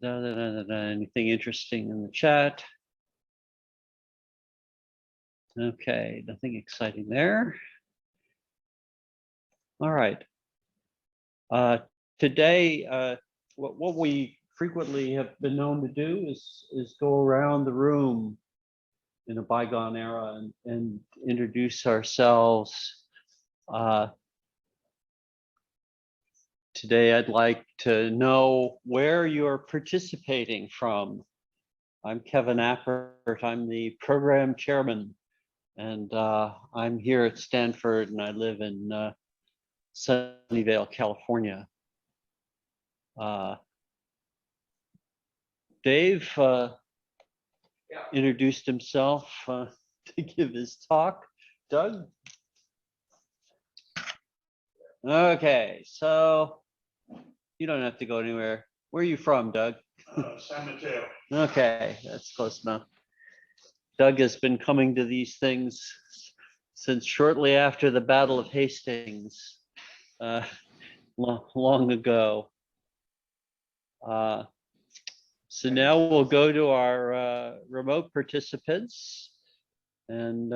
Anything interesting in the chat? Okay, nothing exciting there. All right. Today, what we frequently have been known to do is go around the room in a bygone era and introduce ourselves. Today, I'd like to know where you're participating from. I'm Kevin Appert. I'm the program chairman, and I'm here at Stanford, and I live in Sunnyvale, California. Dave introduced himself to give his talk. Doug? Okay, so you don't have to go anywhere. Where are you from, Doug? San Mateo. Okay, that's close enough. Doug has been coming to these things since shortly after the Battle of Hastings, long ago. So now we'll go to our remote participants, and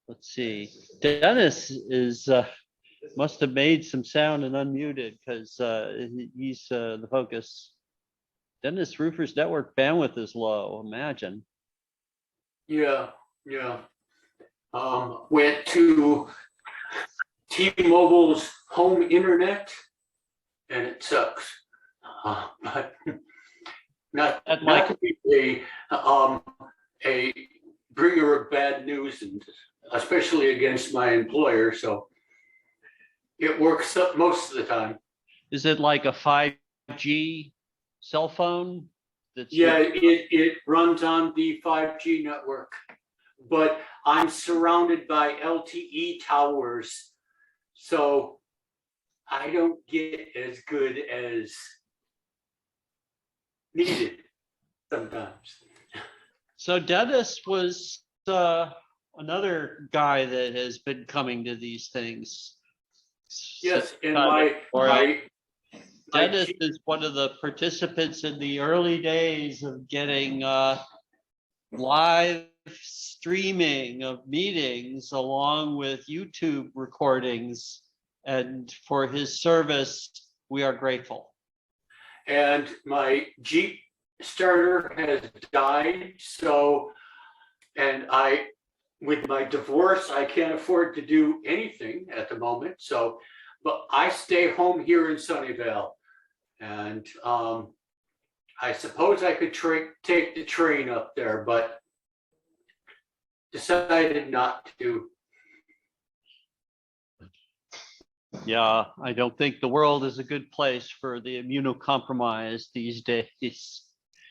let's see. Dennis is must have made some sound and unmuted because he's the focus. Dennis Roofer's network bandwidth is low. Imagine. Yeah. Went to T-Mobile's home internet, and it sucks. But not to be a bringer of bad news, and especially against my employer. So it works up most of the time. Is it like a 5G cell phone? Yeah, it runs on the 5G network, but I'm surrounded by LTE towers, so I don't get as good as needed sometimes. So Dennis was another guy that has been coming to these things. Yes, and Dennis is one of the participants in the early days of getting live streaming of meetings along with YouTube recordings, and for his service, we are grateful. And my Jeep starter has died, so, and with my divorce, I can't afford to do anything at the moment, so, but I stay home here in Sunnyvale, and I suppose I could take the train up there, but decided not to. Yeah, I don't think the world is a good place for the immunocompromised these days.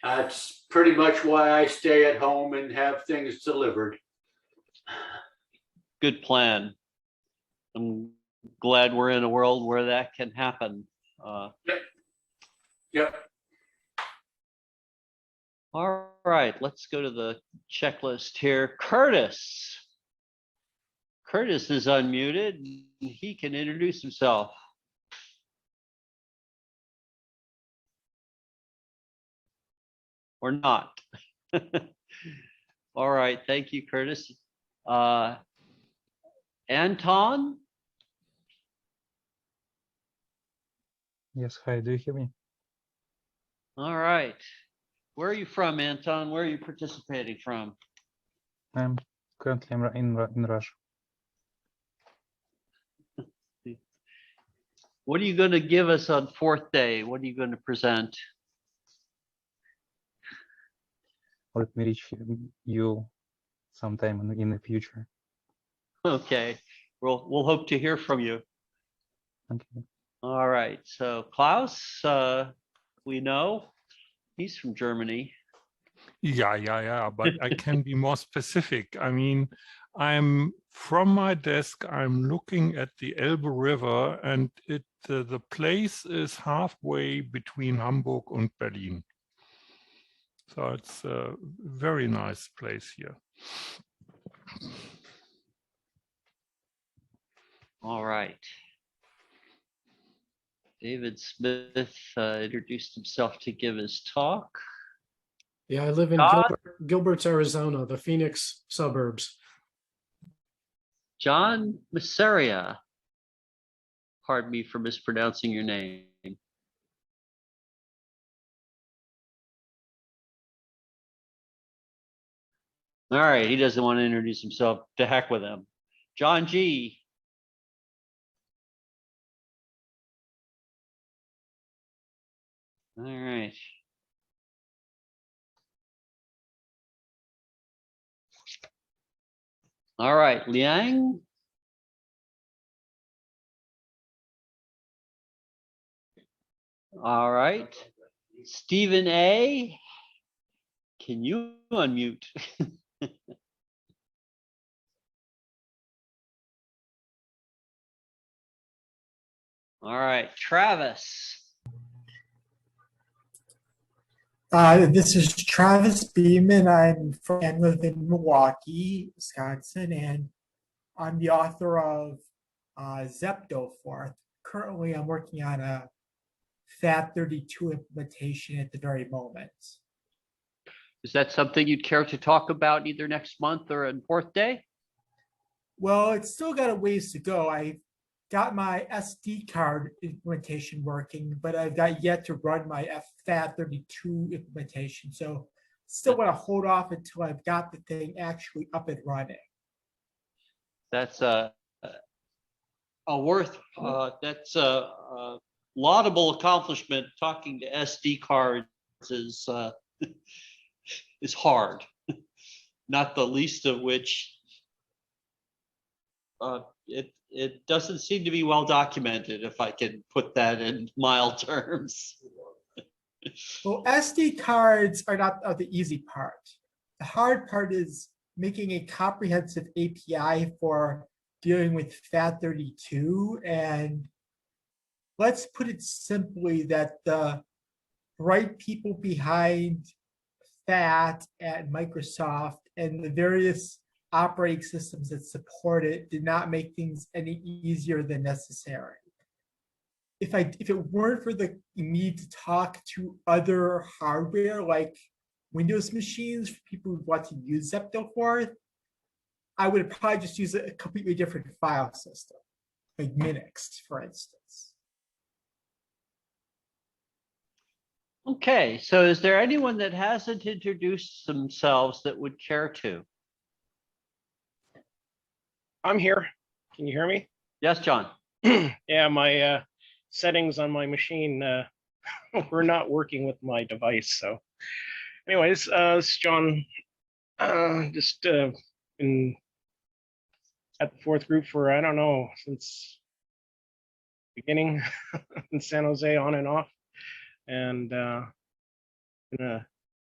That's pretty much why I stay at home and have things delivered. Good plan. I'm glad we're in a world where that can happen. Yep. All right, let's go to the checklist here. Curtis. Curtis is unmuted. He can introduce himself. Or not. All right, thank you, Curtis. Anton? Yes, hi, do you hear me? All right. Where are you from, Anton? Where are you participating from? I'm currently in Russia. What are you going to give us on fourth day? What are you going to present? Let me reach you sometime in the future. Okay, we'll hope to hear from you. Okay. All right, so Klaus, we know he's from Germany. Yeah, but I can be more specific. I mean, I'm from my desk, I'm looking at the Elbe River, and the place is halfway between Hamburg and Berlin. So it's a very nice place here. All right. David Smith introduced himself to give his talk. Yeah, I live in John? Gilbert's, Arizona, the Phoenix suburbs. John Masseria. Pardon me for mispronouncing your name. All right, he doesn't want to introduce himself. To heck with him. John G. All right. All right, Liang. All right. Stephen A. Can you unmute? All right, Travis. This is Travis Beeman. I live in Milwaukee, Wisconsin, and I'm the author of Zeptoforth. Currently, I'm working on a FAT32 implementation at the very moment. Is that something you'd care to talk about either next month or on Fourth Day? Well, it's still got a ways to go. I got my SD card implementation working, but I've got yet to run my FAT32 implementation. So still want to hold off until I've got the thing actually up and running. That's a laudable accomplishment. Talking to SD cards is hard, not the least of which it doesn't seem to be well documented, if I can put that in mild terms. Well, SD cards are not the easy part. The hard part is making a comprehensive API for dealing with FAT32. And let's put it simply that the right people behind FAT at Microsoft and the various operating systems that support it did not make things any easier than necessary. If it weren't for the need to talk to other hardware like Windows machines for people who want to use Zeptoforth, I would probably just use a completely different file system, like Minix, for instance. Okay, so is there anyone that hasn't introduced themselves that would care to? I'm here. Can you hear me? Yes, John. Yeah, my settings on my machine were not working with my device. So anyways, it's John. Just been at the fourth group for, I don't know, since beginning in San Jose on and off. And been an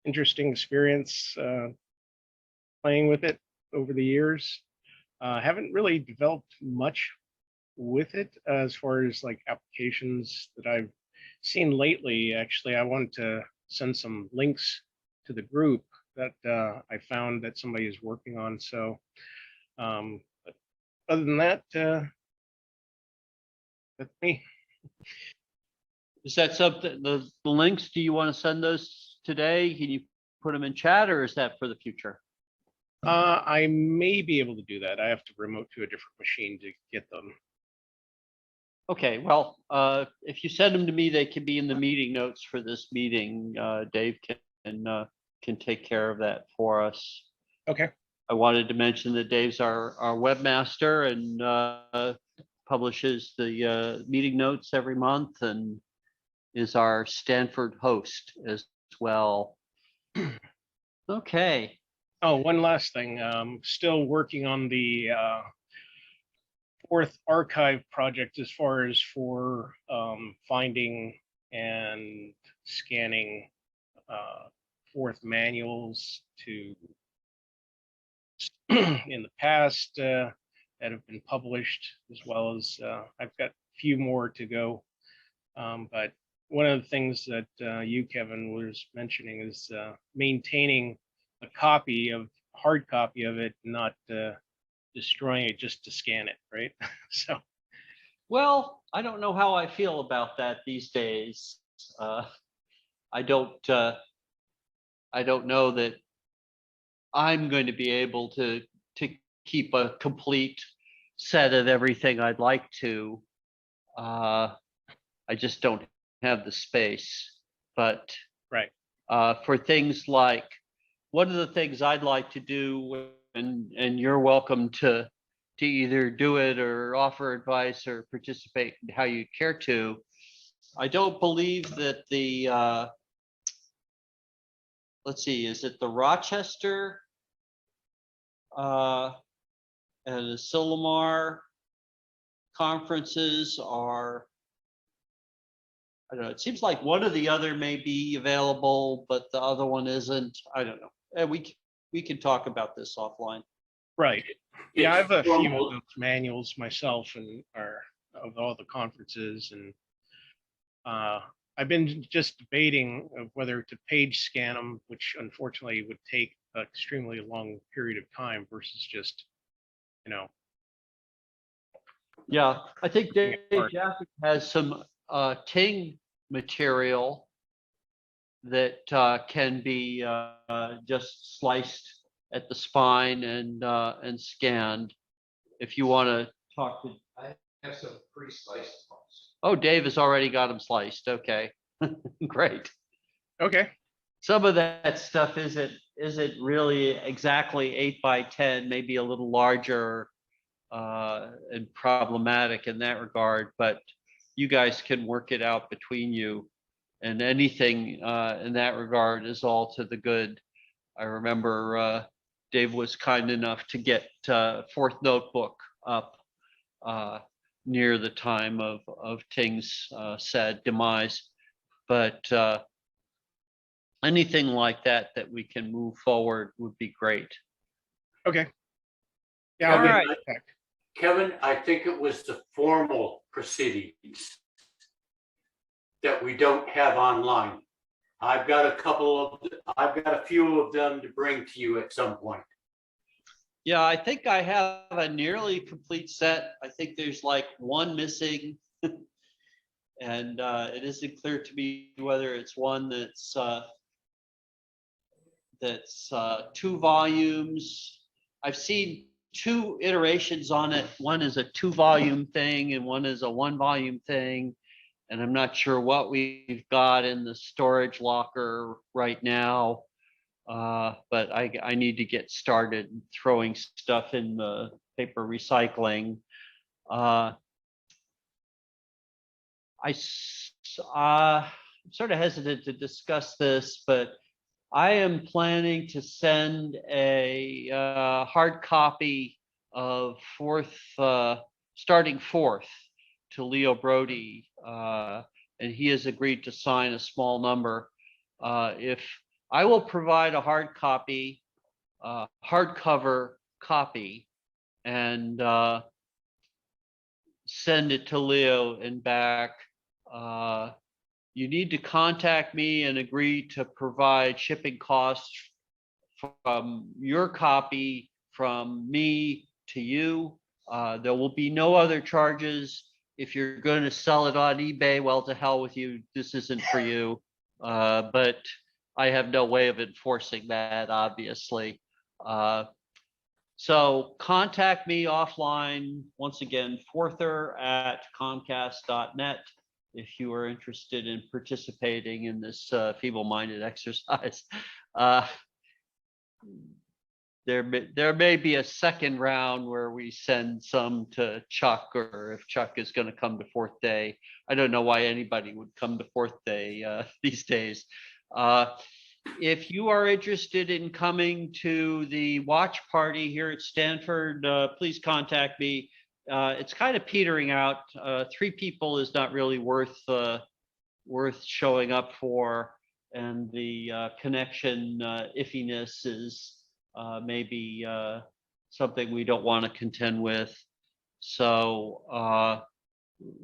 interesting experience playing with it over the years. Haven't really developed much with it as far as like applications that I've seen lately. Actually, I wanted to send some links to the group that I found that somebody is working on. So but other than that, that's me. Is that something, the links, do you want to send those today? Can you put them in chat, or is that for the future? I may be able to do that. I have to remote to a different machine to get them. Okay, well, if you send them to me, they can be in the meeting notes for this meeting. Dave can take care of that for us. Okay. I wanted to mention that Dave's our webmaster and publishes the meeting notes every month and is our Stanford host as well. Okay. Oh, one last thing. Still working on the fourth archive project as far as for finding and scanning fourth manuals to in the past that have been published, as well as I've got a few more to go. But one of the things that you, Kevin, was mentioning is maintaining a hard copy of it, not destroying it just to scan it, right? So Well, I don't know how I feel about that these days. I don't know that I'm going to be able to keep a complete set of everything I'd like to. I just don't have the space. But Right. for things like, one of the things I'd like to do, and you're welcome to either do it or offer advice or participate how you care to. I don't believe that the let's see, is it the Rochester and the Silmar conferences are, I don't know, it seems like one or the other may be available, but the other one isn't. I don't know. And we can talk about this offline. Right. Yeah, I have a few formal- of those manuals myself and are of all the conferences, and I've been just debating of whether to page scan them, which unfortunately would take an extremely long period of time versus just, you know, Yeah, I think Dave apart. Jaffe has some Ting material that can be just sliced at the spine and scanned. If you want to talk to, I have some pre-sliced ones. oh, Dave has already got them sliced. Okay, great. Okay. Some of that stuff isn't really exactly 8 by 10, maybe a little larger and problematic in that regard, but you guys can work it out between you, and anything in that regard is all to the good. I remember Dave was kind enough to get Fourth Notebook up near the time of Ting's sad demise, but anything like that we can move forward would be great. Okay. Yeah, I'll All get in right. contact. Kevin, I think it was the formal proceedings that we don't have online. I've got a few of them to bring to you at some point. Yeah, I think I have a nearly complete set. I think there's like one missing. And it isn't clear to me whether it's one that's 2 volumes. I've seen 2 iterations on it. One is a 2-volume thing and one is a 1-volume thing. And I'm not sure what we've got in the storage locker right now. But I need to get started throwing stuff in the paper recycling. I'm sort of hesitant to discuss this, but I am planning to send a hard copy of starting fourth to Leo Brody, and he has agreed to sign a small number. If I will provide a hard copy, hardcover copy, and send it to Leo and back. You need to contact me and agree to provide shipping costs from your copy from me to you. There will be no other charges. If you're going to sell it on eBay, well, to hell with you. This isn't for you. But I have no way of enforcing that, obviously. So contact me offline. Once again, fourther@comcast.net. If you are interested in participating in this feeble-minded exercise. There may be a second round where we send some to Chuck, or if Chuck is going to come to Fourth Day. I don't know why anybody would come to Fourth Day these days. If you are interested in coming to the watch party here at Stanford, please contact me. It's kind of petering out. 3 people is not really worth showing up for, and the connection iffiness is maybe something we don't want to contend with. So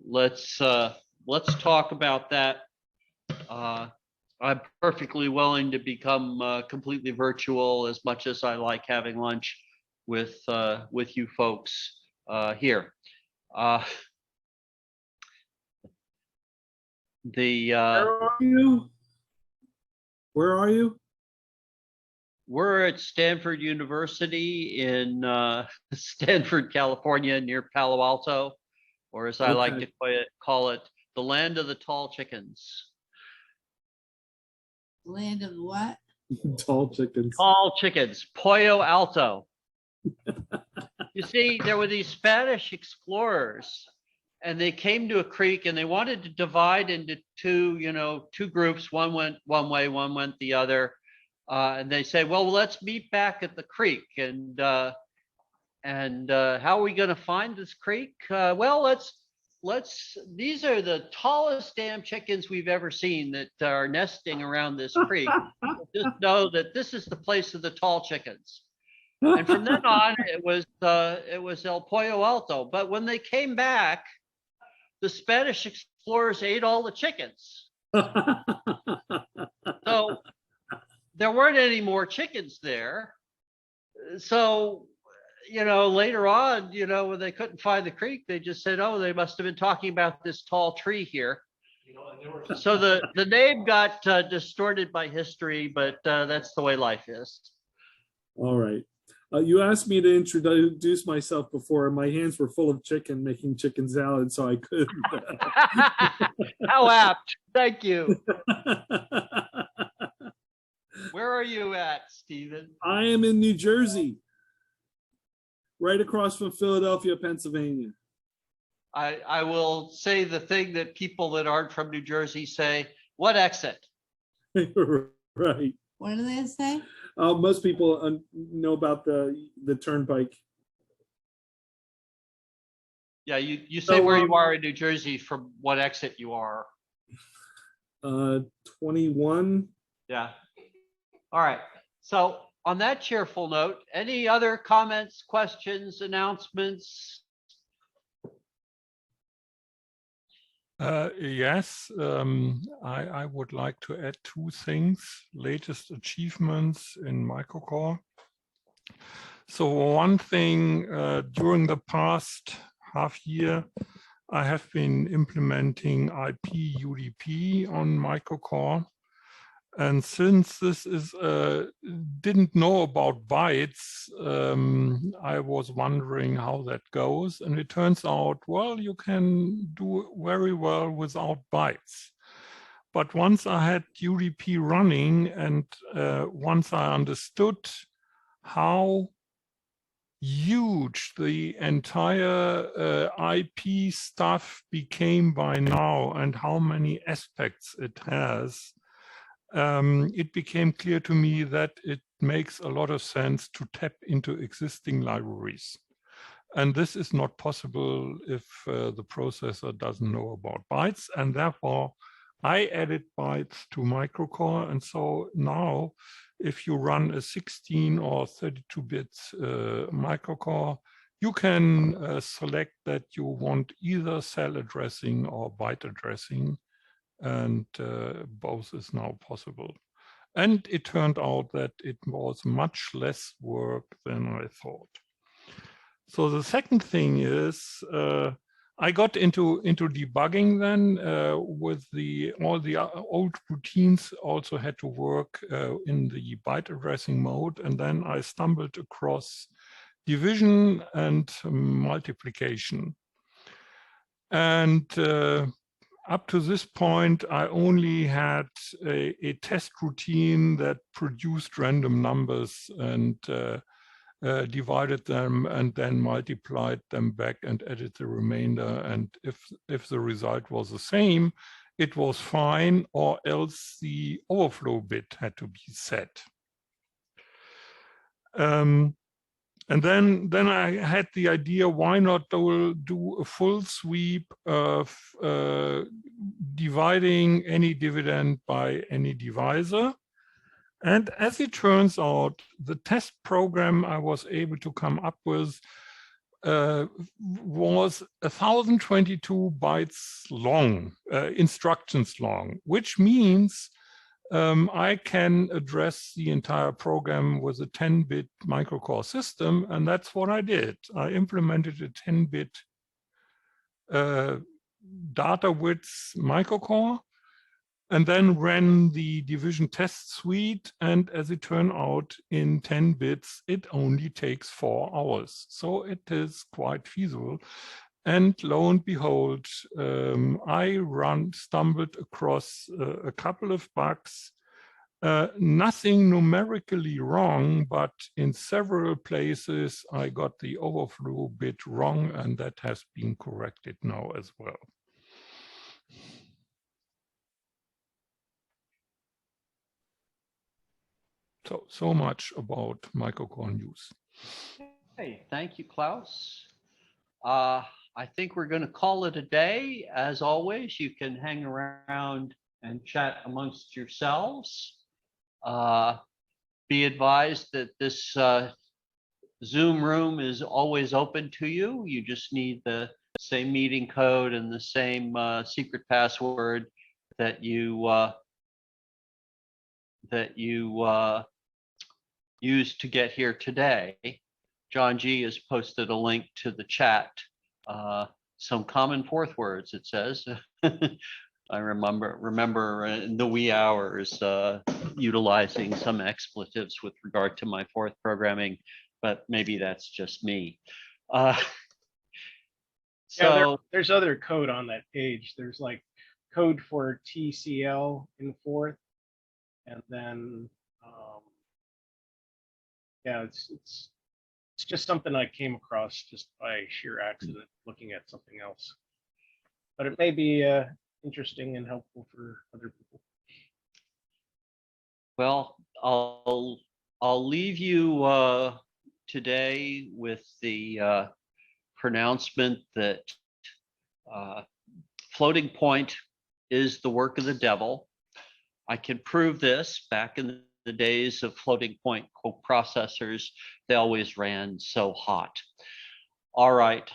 let's talk about that. I'm perfectly willing to become completely virtual, as much as I like having lunch with you folks here. The Where are you? Where are you? we're at Stanford University in Stanford, California, near Palo Alto, or as I like Okay. to call it, the land of the tall chickens. Land of what? Tall chickens. Tall chickens, Pollo Alto. You see, there were these Spanish explorers, and they came to a creek and they wanted to divide into two groups. One went one way, one went the other. And they said, well, let's meet back at the creek. And how are we going to find this creek? These are the tallest damn chickens we've ever seen that are nesting around this creek. Just know that this is the place of the tall chickens. And from then on, it was El Pollo Alto. But when they came back, the Spanish explorers ate all the chickens. So there weren't any more chickens there. So, later on, when they couldn't find the creek, they just said, oh, they must have been talking about this tall tree here. So the name got distorted by history, but that's the way life is. All right. You asked me to introduce myself before, and my hands were full of chicken, making chicken salad, so I couldn't. How apt. Thank you. Where are you at, Stephen? I am in New Jersey, right across from Philadelphia, Pennsylvania. I will say the thing that people that aren't from New Jersey say, what exit? Right. What do they say? Most people know about the turnpike. Yeah, you say where you are in New Jersey from what exit you are. 21. Yeah. All right. So on that cheerful note, any other comments, questions, announcements? Yes, I would like to add two things, latest achievements in microcore. So one thing, during the past half year, I have been implementing IP UDP on microcore. And since this is didn't know about bytes, I was wondering how that goes. And it turns out, well, you can do very well without bytes. But once I had UDP running and once I understood how huge the entire IP stuff became by now and how many aspects it has, it became clear to me that it makes a lot of sense to tap into existing libraries. And this is not possible if the processor doesn't know about bytes. And therefore, I added bytes to microcore. And so now, if you run a 16 or 32-bit microcore, you can select that you want either cell addressing or byte addressing. And both is now possible. And it turned out that it was much less work than I thought. So the second thing is I got into debugging then with all the old routines also had to work in the byte addressing mode. And then I stumbled across division and multiplication. And up to this point, I only had a test routine that produced random numbers and divided them and then multiplied them back and added the remainder. And if the result was the same, it was fine, or else the overflow bit had to be set. And then I had the idea, why not do a full sweep of dividing any dividend by any divisor. And as it turns out, the test program I was able to come up with was 1022 bytes long, instructions long, which means I can address the entire program with a 10-bit microcore system, and that's what I did. I implemented a 10-bit data width microcore, and then ran the division test suite. And as it turned out, in 10 bits, it only takes 4 hours. So it is quite feasible. And lo and behold, I stumbled across a couple of bugs. Nothing numerically wrong, but in several places I got the overflow bit wrong, and that has been corrected now as well. So much about microcore news. Hey, thank you, Klaus. I think we're going to call it a day. As always, you can hang around and chat amongst yourselves. Be advised that this Zoom room is always open to you. You just need the same meeting code and the same secret password that you used to get here today. John G has posted a link to the chat. Some common fourth words, it says. I remember in the wee hours utilizing some expletives with regard to my fourth programming, but maybe that's just me. There's other code on that page. There's like code for TCL in fourth, and then yeah, it's just something I came across just by sheer accident looking at something else. But it may be interesting and helpful for other people. Well, I'll leave you today with the pronouncement that floating point is the work of the devil. I can prove this. Back in the days of floating point processors, they always ran so hot. All right.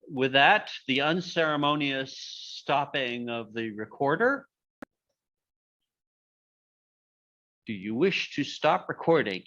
With that, the unceremonious stopping of the recorder. Do you wish to stop recording?